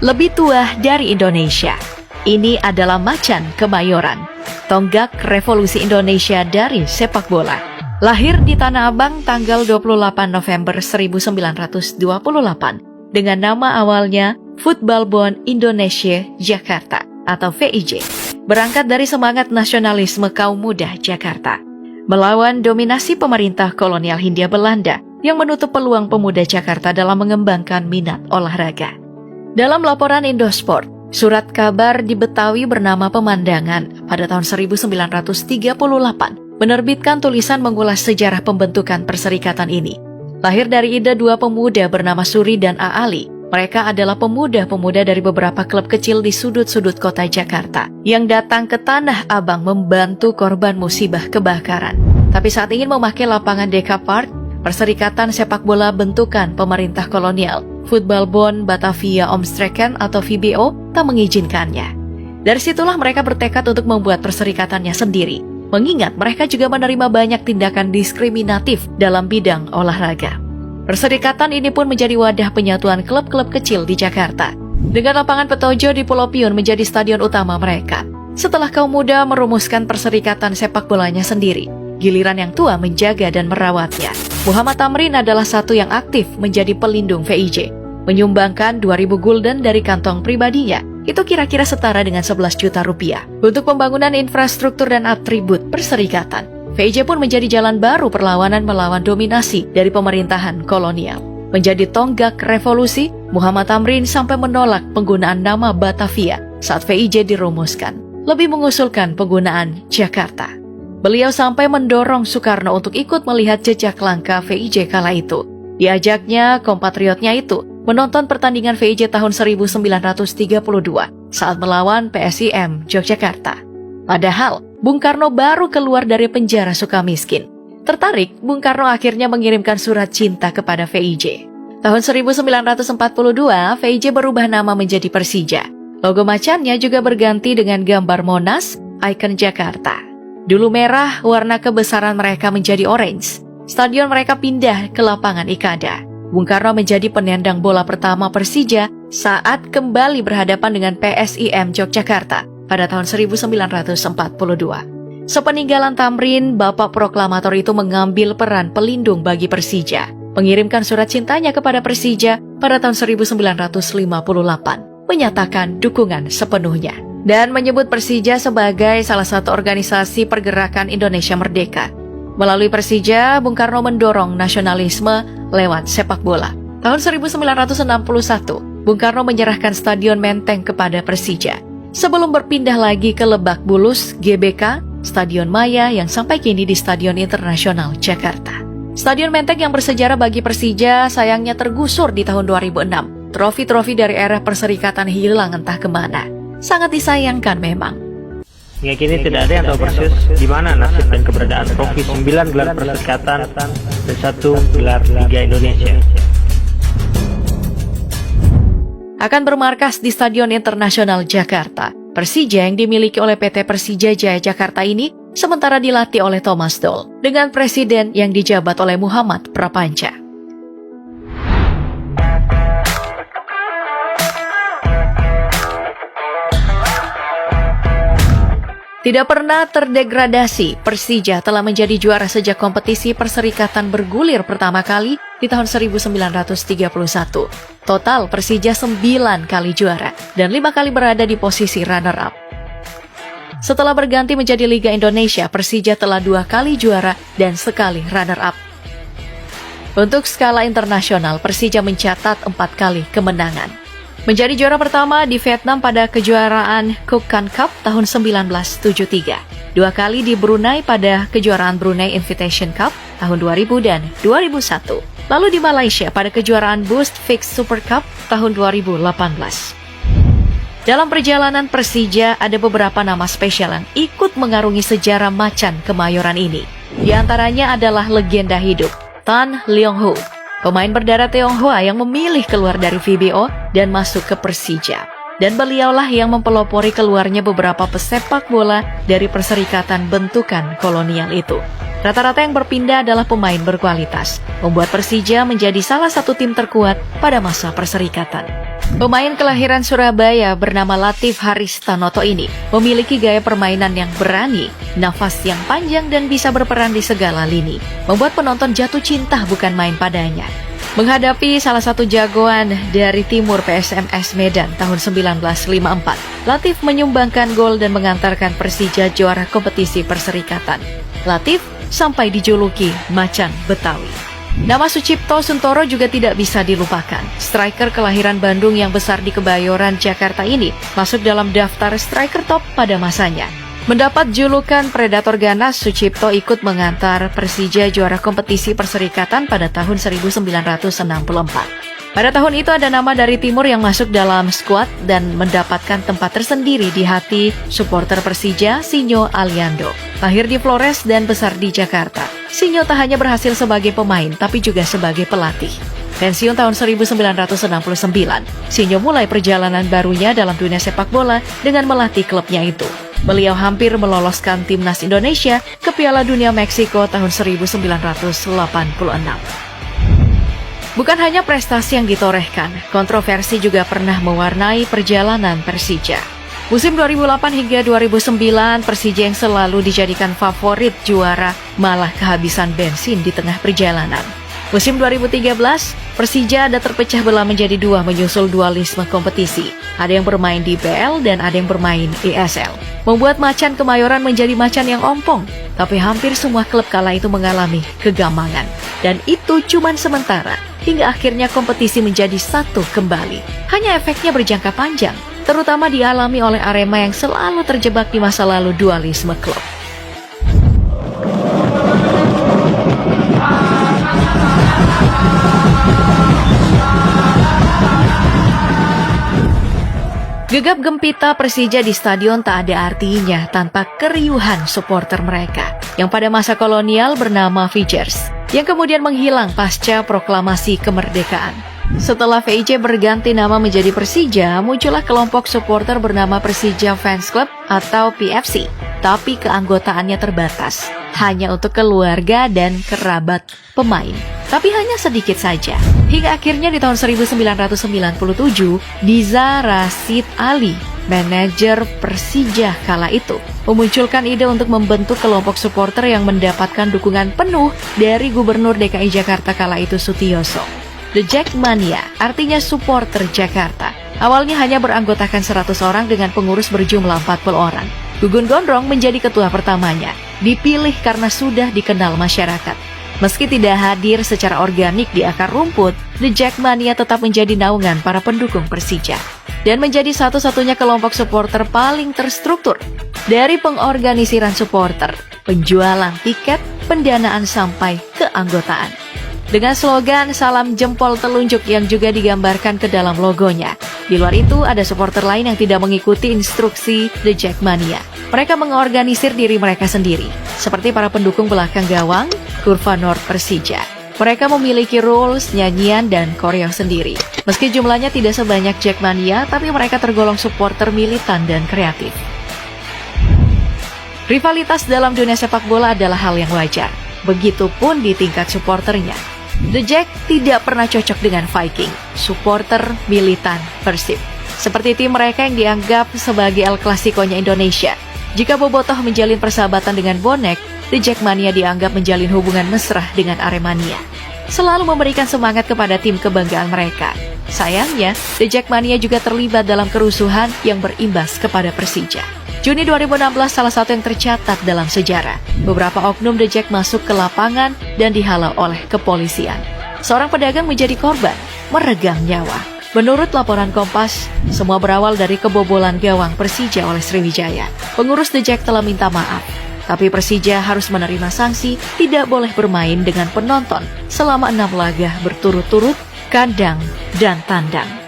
lebih tua dari Indonesia. Ini adalah macan Kemayoran, tonggak revolusi Indonesia dari sepak bola. Lahir di Tanah Abang tanggal 28 November 1928 dengan nama awalnya Voetbalbond Indonesia Jakarta atau VIJ. Berangkat dari semangat nasionalisme kaum muda Jakarta, melawan dominasi pemerintah kolonial Hindia Belanda yang menutup peluang pemuda Jakarta dalam mengembangkan minat olahraga. Dalam laporan Indosport, surat kabar di Betawi bernama Pemandangan pada tahun 1938 menerbitkan tulisan mengulas sejarah pembentukan perserikatan ini. Lahir dari ide dua pemuda bernama Suri dan Aali. Mereka adalah pemuda-pemuda dari beberapa klub kecil di sudut-sudut kota Jakarta yang datang ke Tanah Abang membantu korban musibah kebakaran. Tapi saat ingin memakai lapangan Deka Park, perserikatan sepak bola bentukan pemerintah kolonial, Voetbalbond Batavia Omstreken atau VBO, tak mengizinkannya. Dari situlah mereka bertekad untuk membuat perserikatannya sendiri, mengingat mereka juga menerima banyak tindakan diskriminatif dalam bidang olahraga. Perserikatan ini pun menjadi wadah penyatuan klub-klub kecil di Jakarta. Dengan lapangan Petojo di Pulau Piun menjadi stadion utama mereka. Setelah kaum muda merumuskan perserikatan sepak bolanya sendiri, giliran yang tua menjaga dan merawatnya. Muhammad Tamrin adalah satu yang aktif menjadi pelindung VIJ, menyumbangkan 2.000 gulden dari kantong pribadinya. Itu kira-kira setara dengan 11 juta rupiah untuk pembangunan infrastruktur dan atribut perserikatan. VIJ pun menjadi jalan baru perlawanan melawan dominasi dari pemerintahan kolonial. Menjadi tonggak revolusi, Muhammad Tamrin sampai menolak penggunaan nama Batavia saat VIJ dirumuskan, lebih mengusulkan penggunaan Jakarta. Beliau sampai mendorong Soekarno untuk ikut melihat jejak langkah VIJ kala itu. Diajaknya kompatriotnya itu menonton pertandingan VIJ tahun 1932 saat melawan PSIM Yogyakarta. Padahal Bung Karno baru keluar dari penjara Sukamiskin. Tertarik, Bung Karno akhirnya mengirimkan surat cinta kepada VIJ. Tahun 1942, VIJ berubah nama menjadi Persija. Logo macannya juga berganti dengan gambar Monas, ikon Jakarta. Dulu merah, warna kebesaran mereka menjadi orange. Stadion mereka pindah ke lapangan Ikada. Bung Karno menjadi penyandang bola pertama Persija saat kembali berhadapan dengan PSIM Yogyakarta pada tahun 1942. Sepeninggalan Tamrin, Bapak Proklamator itu mengambil peran pelindung bagi Persija, mengirimkan surat cintanya kepada Persija pada tahun 1958, menyatakan dukungan sepenuhnya, dan menyebut Persija sebagai salah satu organisasi pergerakan Indonesia Merdeka. Melalui Persija, Bung Karno mendorong nasionalisme lewat sepak bola. Tahun 1961, Bung Karno menyerahkan Stadion Menteng kepada Persija, sebelum berpindah lagi ke Lebak Bulus, GBK, Stadion Maya yang sampai kini di Stadion Internasional Jakarta. Stadion Menteng yang bersejarah bagi Persija sayangnya tergusur di tahun 2006. Trofi-trofi dari era perserikatan hilang entah kemana. Sangat disayangkan memang. Hingga kini tidak ada yang tahu persis di mana nasib dan keberadaan trofi 9 gelar perserikatan dan 1 gelar Liga Indonesia. Akan bermarkas di Stadion Internasional Jakarta. Persija yang dimiliki oleh PT Persija Jaya Jakarta ini sementara dilatih oleh Thomas Doll dengan presiden yang dijabat oleh Muhammad Prapanca. Tidak pernah terdegradasi, Persija telah menjadi juara sejak kompetisi perserikatan bergulir pertama kali di tahun 1931. Total Persija 9 kali juara dan 5 kali berada di posisi runner-up. Setelah berganti menjadi Liga Indonesia, Persija telah 2 kali juara dan sekali runner-up. Untuk skala internasional, Persija mencatat 4 kali kemenangan. Menjadi juara pertama di Vietnam pada kejuaraan Kukan Cup tahun 1973. 2 kali di Brunei pada kejuaraan Brunei Invitation Cup tahun 2000 dan 2001. Lalu di Malaysia pada kejuaraan Boost Fix Super Cup tahun 2018. Dalam perjalanan Persija ada beberapa nama spesial yang ikut mengarungi sejarah macan Kemayoran ini. Di antaranya adalah legenda hidup, Tan Leong Ho, pemain berdarah Tionghoa yang memilih keluar dari VBO dan masuk ke Persija. Dan beliaulah yang mempelopori keluarnya beberapa pesepak bola dari perserikatan bentukan kolonial itu. Rata-rata yang berpindah adalah pemain berkualitas, membuat Persija menjadi salah satu tim terkuat pada masa perserikatan. Pemain kelahiran Surabaya bernama Latif Haris Tanoto ini memiliki gaya permainan yang berani, nafas yang panjang dan bisa berperan di segala lini, membuat penonton jatuh cinta bukan main padanya. Menghadapi salah satu jagoan dari timur PSMS Medan tahun 1954, Latif menyumbangkan gol dan mengantarkan Persija juara kompetisi perserikatan. Latif sampai dijuluki Macan Betawi. Nama Sucipto Suntoro juga tidak bisa dilupakan. Striker kelahiran Bandung yang besar di Kebayoran, Jakarta ini masuk dalam daftar striker top pada masanya. Mendapat julukan Predator Ganas, Sucipto ikut mengantar Persija juara kompetisi perserikatan pada tahun 1964. Pada tahun itu ada nama dari timur yang masuk dalam skuad dan mendapatkan tempat tersendiri di hati supporter Persija, Sinyo Aliando. Lahir di Flores dan besar di Jakarta, Sinyo tak hanya berhasil sebagai pemain tapi juga sebagai pelatih. Pensiun tahun 1969, Sinyo mulai perjalanan barunya dalam dunia sepak bola dengan melatih klubnya itu. Beliau hampir meloloskan timnas Indonesia ke Piala Dunia Meksiko tahun 1986. Bukan hanya prestasi yang ditorehkan, kontroversi juga pernah mewarnai perjalanan Persija. Musim 2008 hingga 2009, Persija yang selalu dijadikan favorit juara malah kehabisan bensin di tengah perjalanan. Musim 2013, Persija ada terpecah belah menjadi dua menyusul dualisme kompetisi. Ada yang bermain di IPL dan ada yang bermain ESL. Membuat Macan Kemayoran menjadi macan yang ompong. Tapi hampir semua klub kala itu mengalami kegambangan. Dan itu cuma sementara, hingga akhirnya kompetisi menjadi satu kembali. Hanya efeknya berjangka panjang, terutama dialami oleh Arema yang selalu terjebak di masa lalu dualisme klub. Gegap gempita Persija di stadion tak ada artinya tanpa keriuhan supporter mereka yang pada masa kolonial bernama Vijers, yang kemudian menghilang pasca proklamasi kemerdekaan. Setelah VIJ berganti nama menjadi Persija, muncullah kelompok supporter bernama Persija Fans Club atau PFC, tapi keanggotaannya terbatas, hanya untuk keluarga dan kerabat pemain. Tapi hanya sedikit saja. Hingga akhirnya di tahun 1997, Diza Rashid Ali, manajer Persija kala itu, memunculkan ide untuk membentuk kelompok supporter yang mendapatkan dukungan penuh dari Gubernur DKI Jakarta kala itu Sutioso. The Jackmania, artinya supporter Jakarta. Awalnya hanya beranggotakan 100 orang dengan pengurus berjumlah 40 orang. Gugun Gondrong menjadi ketua pertamanya, dipilih karena sudah dikenal masyarakat. Meski tidak hadir secara organik di akar rumput, The Jackmania tetap menjadi naungan para pendukung Persija. Dan menjadi satu-satunya kelompok supporter paling terstruktur. Dari pengorganisiran supporter, penjualan tiket, pendanaan sampai keanggotaan. Dengan slogan salam jempol telunjuk yang juga digambarkan ke dalam logonya. Di luar itu ada supporter lain yang tidak mengikuti instruksi The Jackmania. Mereka mengorganisir diri mereka sendiri, seperti para pendukung belakang gawang, Kurva Nord Persija. Mereka memiliki rules, nyanyian, dan koreo sendiri. Meski jumlahnya tidak sebanyak Jackmania, tapi mereka tergolong supporter militan dan kreatif. Rivalitas dalam dunia sepak bola adalah hal yang wajar. Begitupun di tingkat supporternya. The Jack tidak pernah cocok dengan Viking, supporter militan Persib. Seperti tim mereka yang dianggap sebagai El Clasico-nya Indonesia. Jika Bobotoh menjalin persahabatan dengan bonek, The Jackmania dianggap menjalin hubungan mesra dengan Aremania. Selalu memberikan semangat kepada tim kebanggaan mereka. Sayangnya, The Jackmania juga terlibat dalam kerusuhan yang berimbas kepada Persija. Juni 2016 salah satu yang tercatat dalam sejarah. Beberapa oknum The Jack masuk ke lapangan dan dihalau oleh kepolisian. Seorang pedagang menjadi korban, meregang nyawa. Menurut laporan Kompas, semua berawal dari kebobolan gawang Persija oleh Sriwijaya. Pengurus The Jack telah minta maaf. Tapi Persija harus menerima sanksi tidak boleh bermain dengan penonton selama 6 laga berturut-turut, kandang dan tandang.